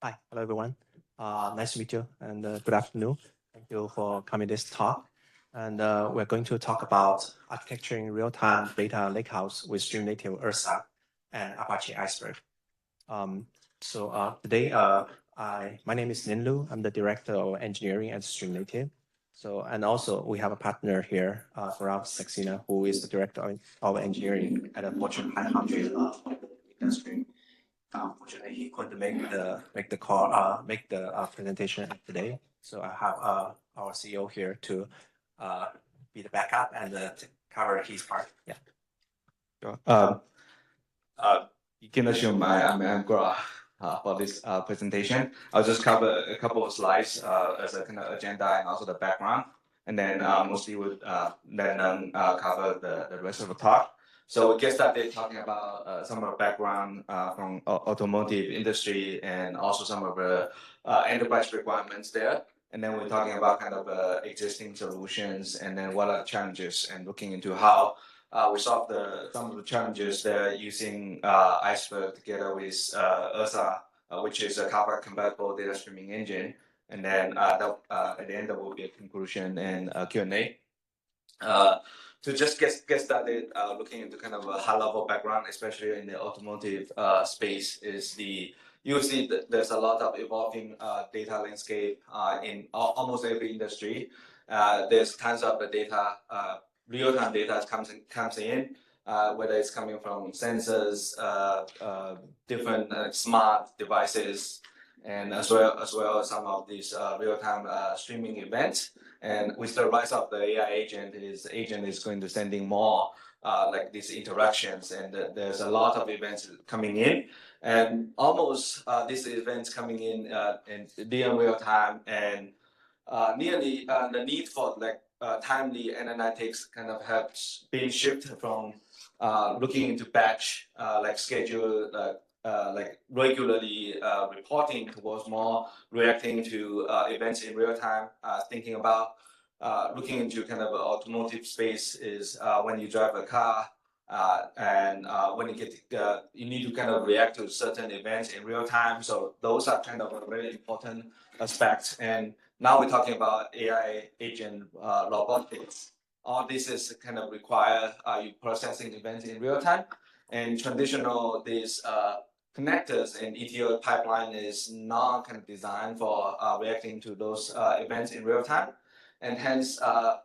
Hi, hello everyone. Nice to meet you and good afternoon. Thank you for coming this talk. And we're going to talk about architecturing real-time data lakehouse with StreamNative Ursa and Apache Iceberg. Today, my name is Neng Lu. I'm the director of engineering at StreamNative. And also we have a partner here, Gaurav Saxena, who is the director of engineering at a Fortune 500 industry. Unfortunately, he couldn't make the call, presentation today. So I have our CEO here to be the backup and to cover his part. Yeah. Sure. You can assume I'm Gaurav for this presentation. I'll just cover a couple of slides as a kind of agenda and also the background, and then mostly would then cover the rest of the talk. So we get started talking about some of the background from automotive industry and also some of the enterprise requirements there. And then we're talking about kind of existing solutions and then what are the challenges and looking into how we solve some of the challenges there using Iceberg together with Ursa, which is a Kafka compatible data streaming engine. And then at the end, there will be a conclusion and Q&A. To just get started looking into kind of a high-level background, especially in the automotive space, you see that there's a lot of evolving data landscape in almost every industry. There's tons of the data, real-time data comes in, whether it's coming from sensors, different smart devices, and as well as some of these real-time streaming events. And with the rise of the AI agent is going to sending more like these interactions, and there's a lot of events coming in, and almost these events coming in near real time, and nearly the need for like timely analytics kind of has been shifted from looking into batch like schedule like regularly reporting towards more reacting to events in real time, thinking about looking into kind of automotive space is when you drive a car and when you need to kind of react to certain events in real time. So those are kind of a very important aspects. And now we're talking about AI agent robotics. All this is kind of require you processing events in real time. And traditional these connectors and ETL pipeline is not kind of designed for reacting to those events in real time, and hence that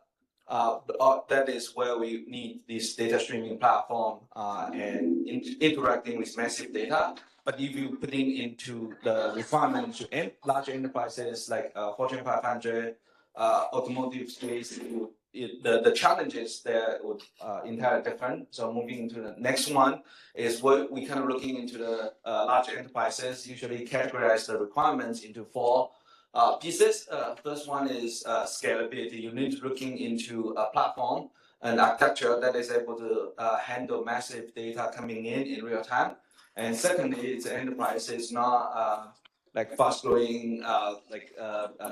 is where we need this data streaming platform and interacting with massive data. But if you put into the requirement to large enterprises like Fortune 500, automotive space, the challenges there would entirely different. So moving into the next one is what we kind of looking into the large enterprises usually categorize the requirements into four pieces. First one is scalability. You need to looking into a platform and architecture that is able to handle massive data coming in real time. And secondly, it's enterprise is not like fast growing like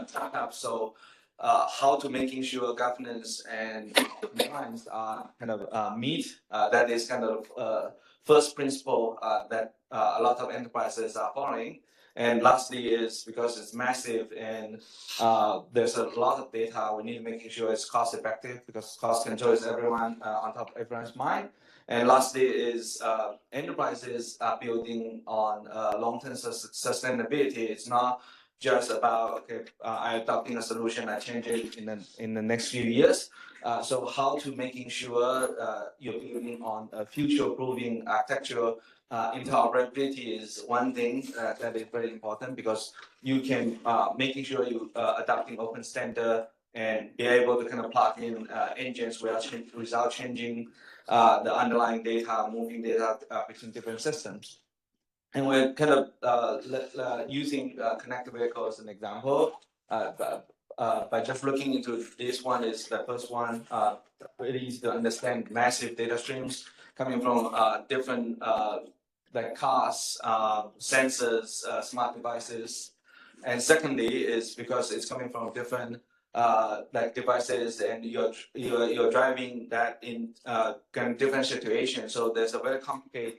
startup. So how to making sure governance and compliance are kind of meet. That is kind of first principle that a lot of enterprises are following. And lastly is because it's massive and there's a lot of data, we need to making sure it's cost effective because cost control is everyone on top of everyone's mind. And lastly is enterprises are building on long-term sustainability. It's not just about okay, I adopting a solution, I change it in the next few years. So how to making sure you're building on a future-proofing architecture. Interoperability is one thing that is very important because you can making sure you adopting open standard and be able to kind of plug in engines without changing the underlying data, moving data between different systems. And we're kind of using connected vehicle as an example. By just looking into this one is the first one, really easy to understand massive data streams coming from different like cars, sensors, smart devices. And secondly is because it's coming from different like devices and you're driving that in kind of different situations. So there's a very complicated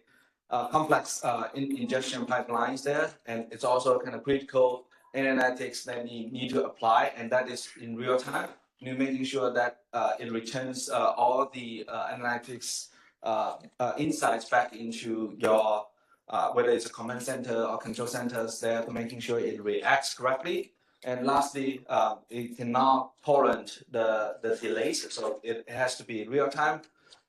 complex ingestion pipelines there, and it's also kind of critical analytics that you need to apply, and that is in real time. You're making sure that it returns all the analytics insights back into your whether it's a command center or control centers there, to making sure it reacts correctly. And lastly, it cannot tolerate the delays, so it has to be real time.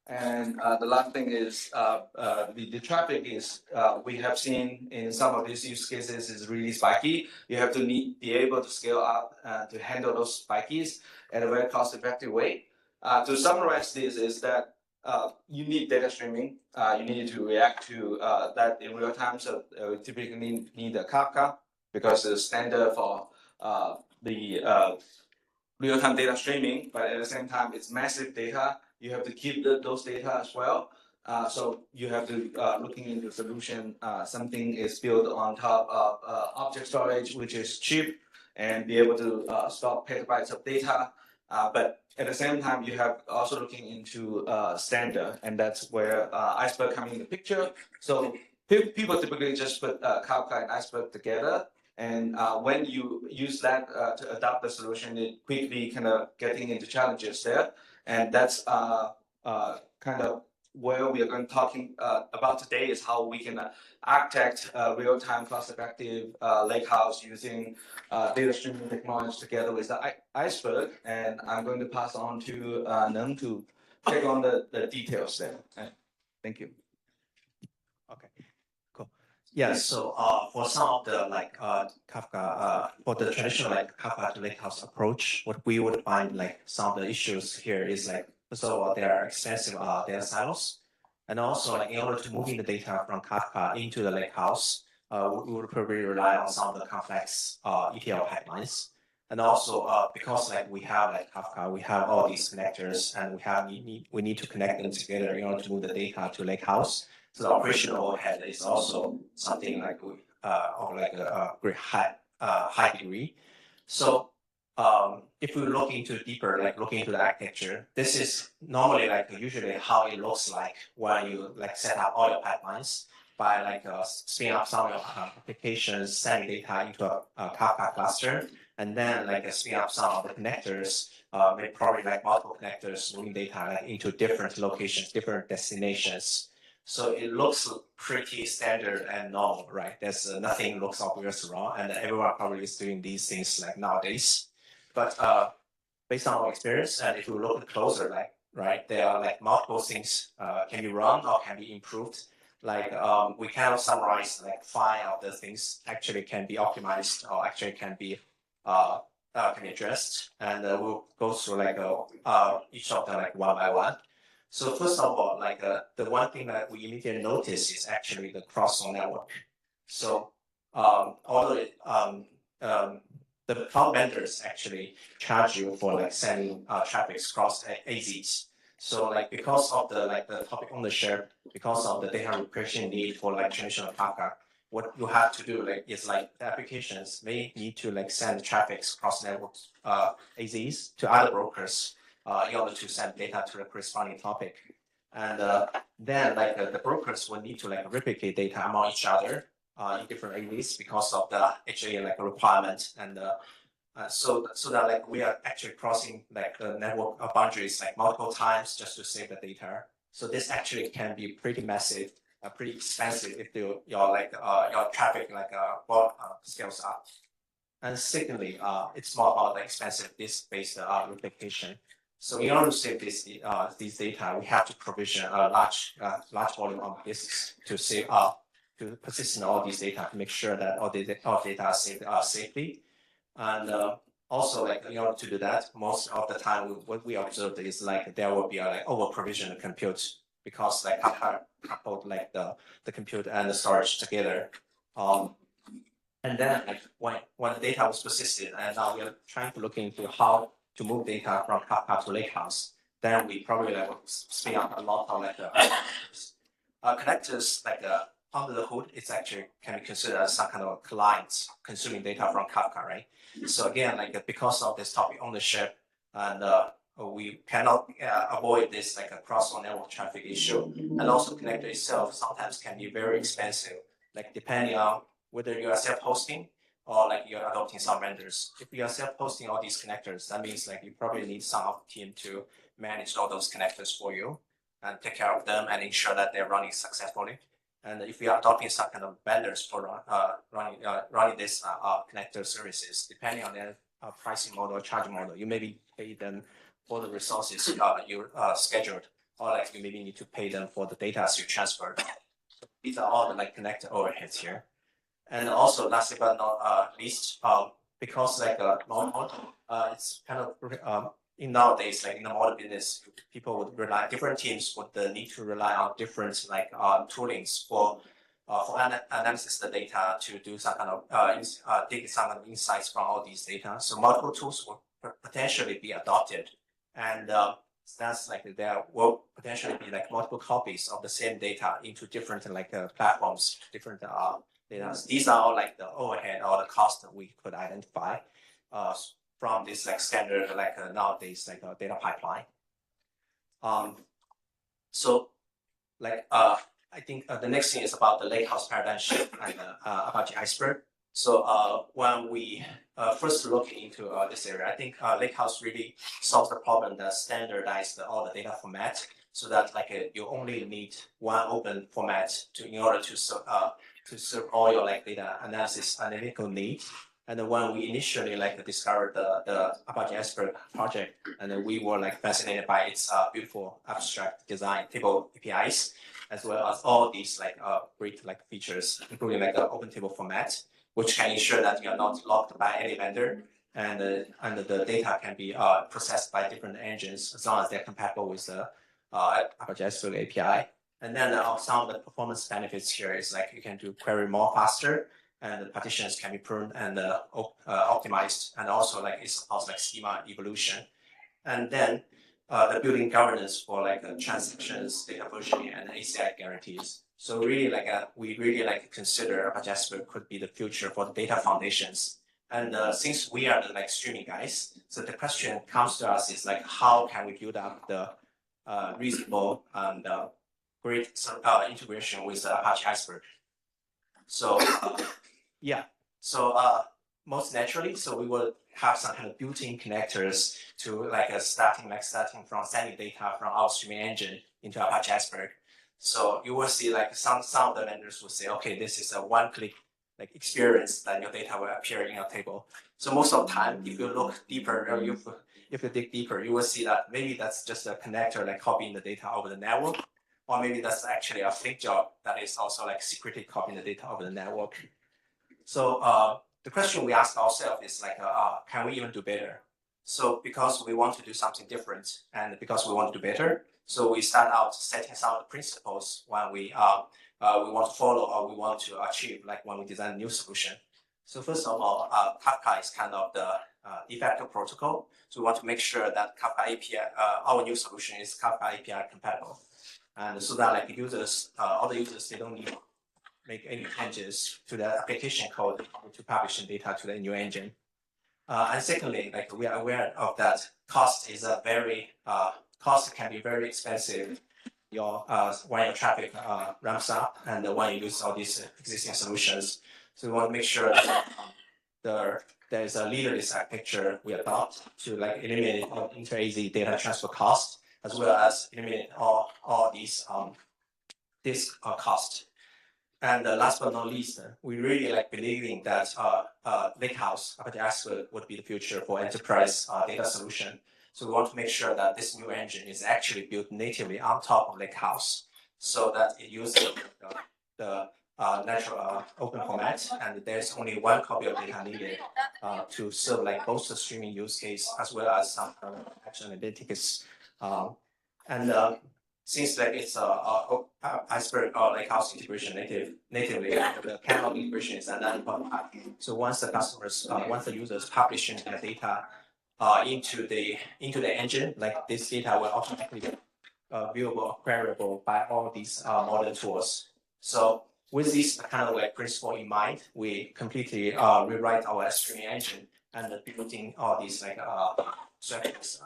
And the last thing is the traffic is we have seen in some of these use cases is really spiky. You have to be able to scale up to handle those spikies in a very cost-effective way. To summarize this is that you need data streaming. You need to react to that in real time. So we typically need a Kafka because it's standard for the real-time data streaming, but at the same time, it's massive data. You have to keep those data as well. So you have to looking into solution. Something is built on top of object storage, which is cheap, and be able to store petabytes of data. But at the same time, you have also looking into standard, and that's where Iceberg comes in the picture. So people typically just put Kafka and Iceberg together. And when you use that to adopt the solution, it quickly kind of getting into challenges there. And that's kind of where we are going to talking about today, is how we can architect real-time cost-effective lakehouse using data streaming technology together with the Iceberg. And I'm going to pass on to Neng to take on the details there. Thank you. Okay. Yeah, so for some of the Kafka, for the traditional Kafka to Lakehouse approach, what we would find some of the issues here is first of all, there are expensive data silos, and also in order to moving the data from Kafka into the Lakehouse, we would probably rely on some of the complex ETL pipelines, and also because we have Kafka, we have all these connectors, and we need to connect them together in order to move the data to Lakehouse. So the operational overhead is also something of a very high degree. So if we look into deeper, looking into the architecture, this is normally usually how it looks like when you set up all your pipelines by spinning up some of your applications, sending data into a Kafka cluster, and then spin up some of the connectors, maybe probably multiple connectors moving data into different locations, different destinations. So it looks pretty standard and normal, right? There's nothing looks obvious wrong, and everyone probably is doing these things nowadays. But based on our experience, and if you look closer, there are multiple things can be run or can be improved. We kind of summarize 5 of the things actually can be optimized or actually can be addressed, and we'll go through each of them one by one. So first of all, the one thing that we immediately notice is actually the cross-zone network. So although the cloud vendors actually charge you for sending traffic across AZs. So because of the topic ownership, because of the data repression need for traditional Kafka, what you have to do is the applications may need to send traffic across networks AZs to other brokers in order to send data to the corresponding topic. And then the brokers will need to replicate data among each other in different AZs because of the HA requirement. And so that we are actually crossing the network boundaries multiple times just to save the data. So this actually can be pretty massive, pretty expensive if your traffic scales up. And secondly, it's more about expensive disk-based replication. So in order to save these data, we have to provision a large volume of disks to save to persist all these data to make sure that all data are saved safely. And also, in order to do that, most of the time, what we observed is there will be over provision compute because coupled the compute and the storage together. And then when the data was persisted, and now we are trying to look into how to move data from Kafka to Lakehouse, then we probably spin up a lot of connectors under the hood. It's actually can be considered as some kind of clients consuming data from Kafka, right? So again, because of this topic ownership and we cannot avoid this like a cross-zone network traffic issue. And also connector itself sometimes can be very expensive, like depending on whether you are self-hosting or like you're adopting some vendors. If you are self-hosting all these connectors, that means like you probably need some of the team to manage all those connectors for you and take care of them and ensure that they're running successfully. And if you are adopting some kind of vendors for running this connector services, depending on their pricing model or charging model, you maybe pay them for the resources you scheduled, or like you maybe need to pay them for the data you transferred. So these are all the like connector overheads here. And also, lastly but not least, because like it's kind of in nowadays, like in the modern business, people would rely, different teams would need to rely on different like toolings for analysis the data to do some kind of dig some kind of insights from all these data. So multiple tools will potentially be adopted, and that's like there will potentially be like multiple copies of the same data into different like platforms, different data. These are all like the overhead or the cost that we could identify from this like standard like nowadays like data pipeline. So like I think the next thing is about the Lakehouse paradigm shift and Apache Iceberg. So when we first look into this area, I think Lakehouse really solves the problem that standardized all the data format, so that like you only need one open format in order to serve all your like data analysis analytical needs. And then when we initially like discovered the Apache Iceberg project, and then we were like fascinated by its beautiful abstract design table APIs, as well as all these like great like features, including like the open table format, which can ensure that you are not locked by any vendor, and the data can be processed by different engines as long as they're compatible with the Apache Iceberg API. And then some of the performance benefits here is like you can do query more faster, and the partitions can be pruned and optimized, and also like it supports like schema evolution. And then the building governance for like transactions, data versioning, and ACI guarantees. So really like we really like consider Apache Iceberg could be the future for the data foundations. And since we are the like streaming guys, so the question comes to us is like how can we build up the reasonable and great integration with Apache Iceberg? So yeah, so most naturally, so we will have some kind of built-in connectors to like starting from sending data from our streaming engine into Apache Iceberg. So you will see like some of the vendors will say, okay, this is a one-click like experience that your data will appear in your table. So most of the time, if you look deeper, or if you dig deeper, you will see that maybe that's just a connector like copying the data over the network, or maybe that's actually a flink job that is also like secretly copying the data over the network. So the question we ask ourselves is like, can we even do better? So because we want to do something different, and because we want to do better, so we start out setting some of the principles when we want to follow or we want to achieve, like when we design a new solution. So first of all, Kafka is kind of the de facto protocol. So we want to make sure that Kafka API, our new solution is Kafka API compatible, and so that like users, all the users, they don't need to make any changes to the application code to publishing data to the new engine. And secondly, like we are aware of that cost is a very cost can be very expensive. When your traffic ramps up and when you use all these existing solutions, so we want to make sure that there is a leaderless architecture we adopt to like eliminate inter-AZ data transfer cost, as well as eliminate all these this cost. And last but not least, we really like believing that Lakehouse, Apache Iceberg would be the future for enterprise data solution. So we want to make sure that this new engine is actually built natively on top of Lakehouse, so that it uses the natural open format, and there's only one copy of data needed to serve like both the streaming use case as well as some action analytics. Since like it's Iceberg or Lakehouse integration natively, the catalog integration is another part. So once the customers, once the users publishing the data into the engine, like this data will automatically be viewable, queryable by all these modern tools. So with this kind of like principle in mind, we completely rewrite our streaming engine and building all these like services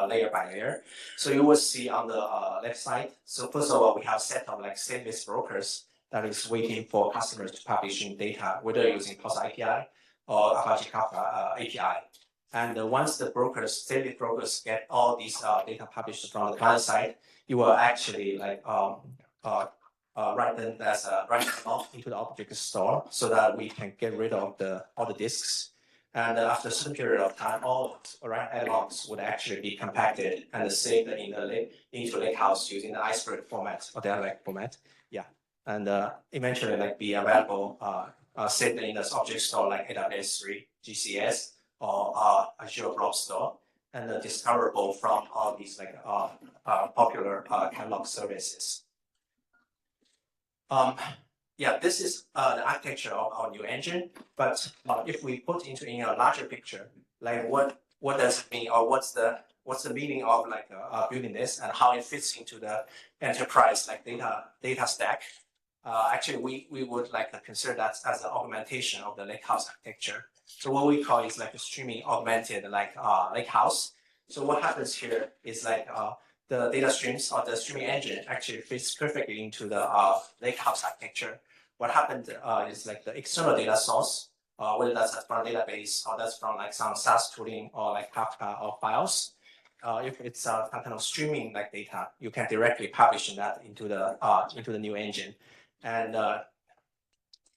layer by layer. So you will see on the left side. So first of all, we have a set of like stateless brokers that is waiting for customers to publish in data, whether using Pulse API or Apache Kafka API. And once the brokers, stateless brokers, get all these data published from the client side, you will actually like write them as write them off into the object store so that we can get rid of all the disks. And after a certain period of time, all logs would actually be compacted and saved into Lakehouse using the Iceberg format or the Lake format. Yeah, and eventually like be available saved in this object store like AWS 3, GCS, or Azure Blob Store, and discoverable from all these like popular catalog services. Yeah, this is the architecture of our new engine. But if we put in a larger picture, like what does it mean, or what's the meaning of like building this and how it fits into the enterprise like data stack? Actually, we would like to consider that as an augmentation of the Lakehouse architecture. So what we call is like a streaming augmented like Lakehouse. So what happens here is like the data streams or the streaming engine actually fits perfectly into the Lakehouse architecture. What happened is like the external data source, whether that's from a database or that's from like some SaaS tooling or like Kafka or files. If it's kind of streaming like data, you can directly publish that into the new engine, and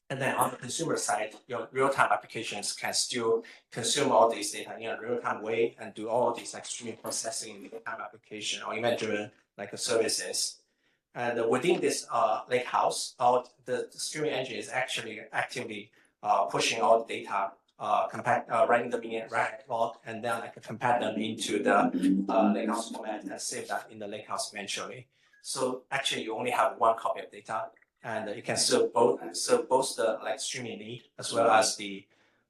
then on the consumer side, your real-time applications can still consume all these data in a real-time way and do all these like streaming processing in real-time application or event-driven like services. And within this Lakehouse, the streaming engine is actually actively pushing all the data, writing them in write log, and then like compact them into the Lakehouse format and save that in the Lakehouse eventually. So actually, you only have one copy of data, and you can serve both the like streaming need as well as the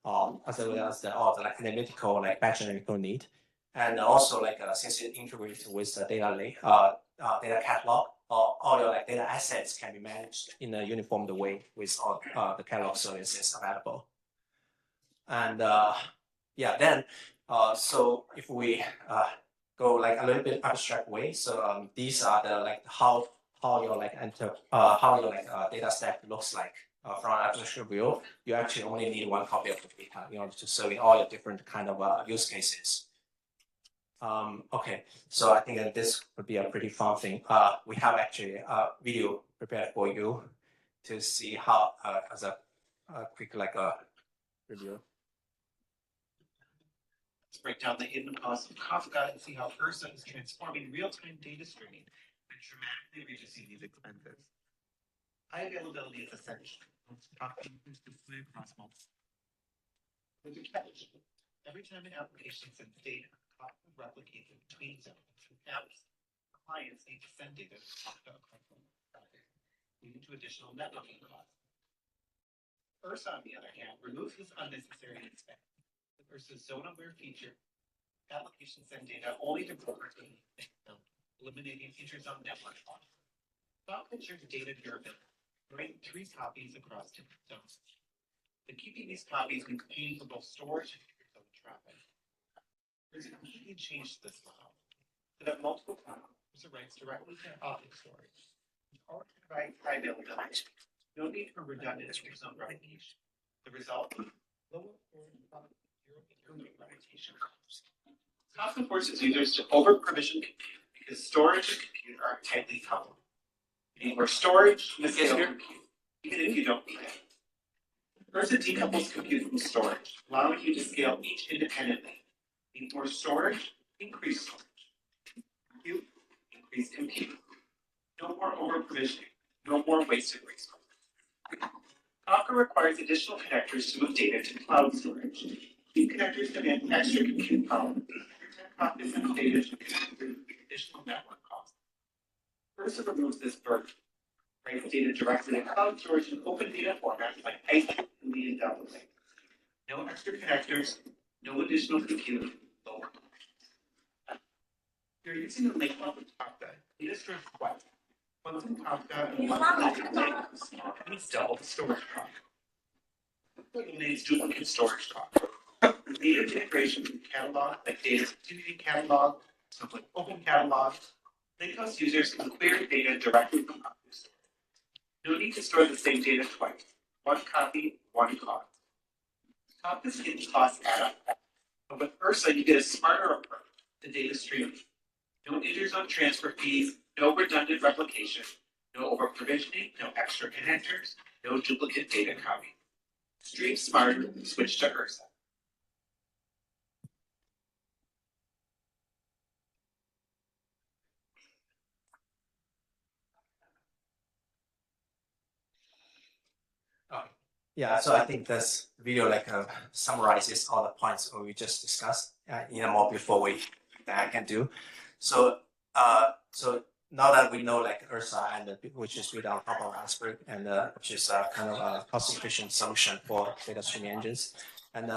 like analytical like batch analytical need, and also like since it integrates with the data lake, data catalog. All your like data assets can be managed in a uniform way with all the catalog services available. And yeah, then so if we go like a little bit abstract way, so these are the like how your like data stack looks like from an abstract view. You actually only need one copy of the data in order to serve in all your different kind of use cases. Okay, so I think that this would be a pretty fun thing. We have actually a video prepared for you to see how, as a quick like a review. Let's break down the hidden costs of Kafka and see how Ursa is transforming real-time data streaming and dramatically reducing these expenses. High availability is essential. Kafka improves deploy across multiple. There's a catch. Every time an application sends data, Kafka replicates it between zones and apps. Clients need to send data to Kafka across traffic, leading to additional networking costs. Ursa, on the other hand, removes this unnecessary expense. With Ursa's zone-aware feature, applications send data only to brokers that need them, eliminating interzone network costs. Kafka ensures data durability, writing 3 copies across different zones. And keeping these copies when paying for both storage and interzone traffic. There's a completely change to this model. So that multiple copies writes directly to object storage. Or provide high availability. No need for redundant interzone replication. The result, lower replication costs. Kafka forces users to over-provision compute because storage and compute are tightly coupled. You need more storage to scale compute, even if you don't need it. Ursa decouples compute from storage, allowing you to scale each independently. Need more storage, increase storage. Compute, increase compute. No more over-provisioning, no more wasted resources. Kafka requires additional connectors to move data to cloud storage. These connectors demand extra compute power. Kafka sends data to connectors with additional network costs. Ursa removes this burden. Writes data directly to cloud storage in open data formats like Iceberg and Meetup downloading. No extra connectors, no additional compute, lower costs. If you're using the Lakehouse with Kafka, data stores twice. Once in Kafka and once in Lakehouse, and it's double the storage cost. Eliminates duplicate storage costs. native integration with catalog, like data activity catalog, stuff like open catalog. Lakehouse users can query data directly from others. No need to store the same data twice. One copy, one cost. Top this hidden cost add up. But with Ursa, you get a smarter approach to data streaming. No interzone transfer fees, no redundant replication, no over provisioning, no extra connectors, no duplicate data copy. Stream smart, switch to Ursa. Yeah, so I think this video summarizes all the points we just discussed in a more beautiful way that I can do. So now that we know Ursa and which is built on top of Iceberg and which is kind of a cost-efficient solution for data streaming engines, and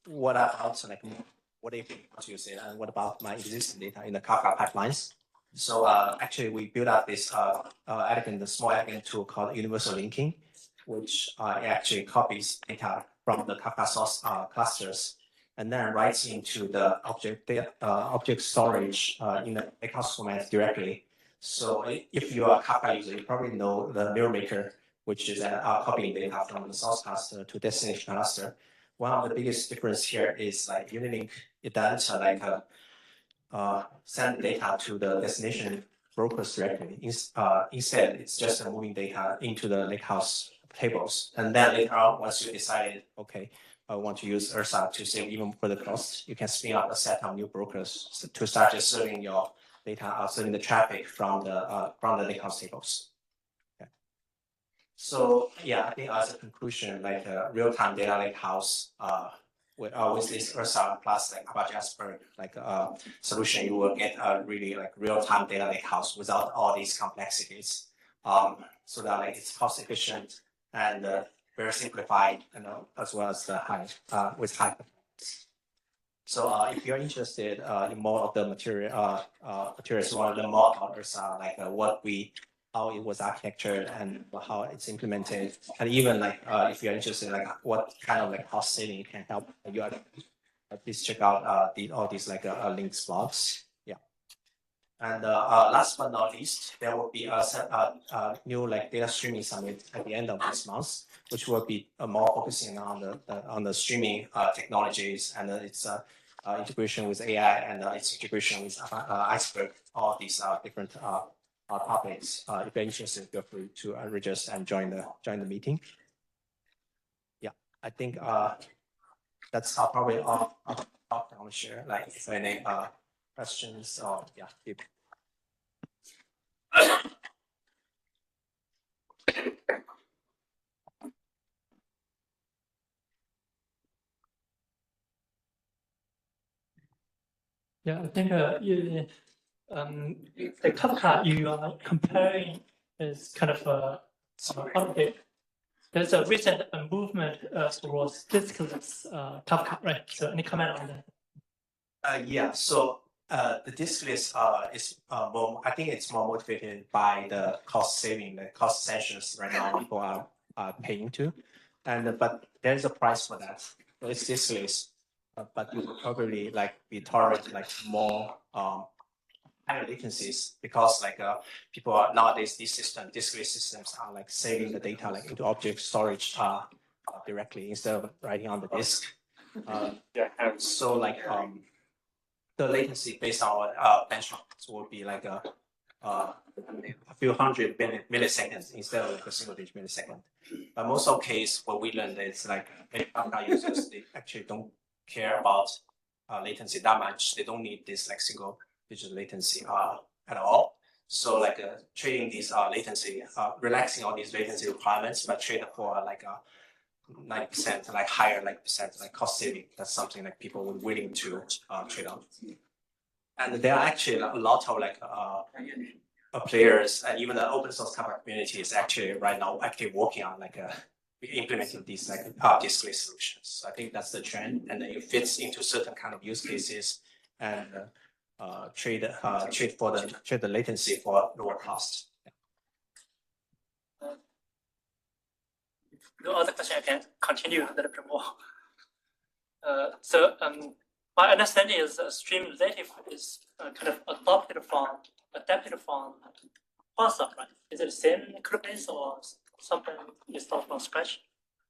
what about what if we want to use it, and what about my existing data in the Kafka pipelines? So actually, we built up this small elegant tool called universal linking, which actually copies data from the Kafka source clusters and then writes into the object storage in the Lakehouse format directly. So if you are a Kafka user, you probably know the mirror maker, which is copying data from the source cluster to destination cluster. One of the biggest difference here is Unilink, it doesn't send data to the destination brokers directly. Instead, it's just moving data into the Lakehouse tables. And then later on, once you decided, okay, I want to use Ursa to save even further costs, you can spin up a set of new brokers to start just serving your data, serving the traffic from the Lakehouse tables. Okay. So yeah, I think as a conclusion, real-time data Lakehouse with this Ursa plus Apache Iceberg solution, you will get a really real-time data lakehouse without all these complexities. So that it's cost efficient and very simplified, as well as with high performance. So if you're interested in more of the materials, you want to learn more about Ursa, how it was architectured and how it's implemented, and even if you're interested what kind of cost saving can help you, please check out all these links blogs. Yeah. And last but not least, there will be a new data streaming summit at the end of this month, which will be more focusing on the streaming technologies and its integration with AI and its integration with Iceberg. All these different topics. If you're interested, feel free to register and join the meeting. Yeah, I think that's probably all I want to share. If any questions or yeah. Yeah, I think the Kafka you are comparing is kind of update. There's a recent movement towards diskless Kafka, right? So any comment on that? Yeah. So the diskless is more. I think it's more motivated by the cost saving, the cost sessions right now people are paying to, and but there's a price for that. So it's diskless, but you will probably be tolerant more higher latencies because people are nowadays these diskless systems are saving the data into object storage directly instead of writing on the disk. So the latency based on benchmarks will be a few hundred milliseconds instead of a single-digit millisecond. But most of the case, what we learned is Kafka users, they actually don't care about latency that much. They don't need this single-digit latency at all. So trading these latency, relaxing all these latency requirements, but trade for 90% higher percent cost saving. That's something people were willing to trade on. And there are actually a lot of players, and even the open source Kafka community is actually right now working on implementing these diskless solutions. So I think that's the trend, and then it fits into certain kind of use cases and trade the latency for lower cost. No other question. I can continue a little bit more. My understanding is StreamNative is kind of adapted from Ursa, right? Is it the same code base or something installed from scratch?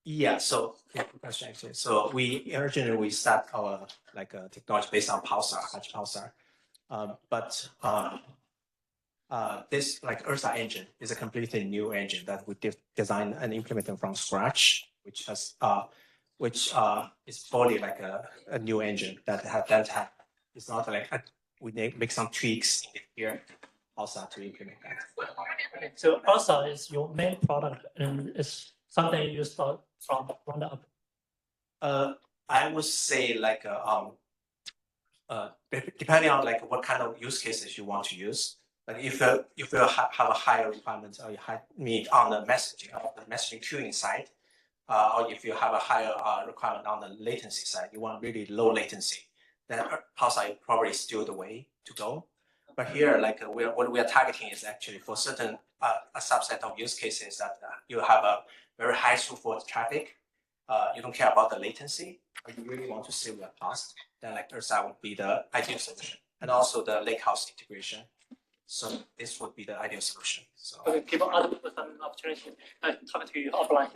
Yeah, so yeah, good question actually. So we originally start our technology based on Pulsar, Apache Pulsar. But this Ursa engine is a completely new engine that we designed and implemented from scratch, which has is fully like a new engine that have it's not like we make some tweaks here also to implement that. Okay, so Ursa is your main product and it's something you start from ground up. I would say depending on what kind of use cases you want to use. Like if you have a higher requirement or you need on the messaging queuing side, or if you have a higher requirement on the latency side, you want really low latency, then Pulsar is probably still the way to go. But here, what we are targeting is actually for certain a subset of use cases that you have a very high throughput traffic. You don't care about the latency, but you really want to save your cost, then Ursa would be the ideal solution. And also the Lakehouse integration. So this would be the ideal solution. So okay, give other people some opportunity. Talk to you offline.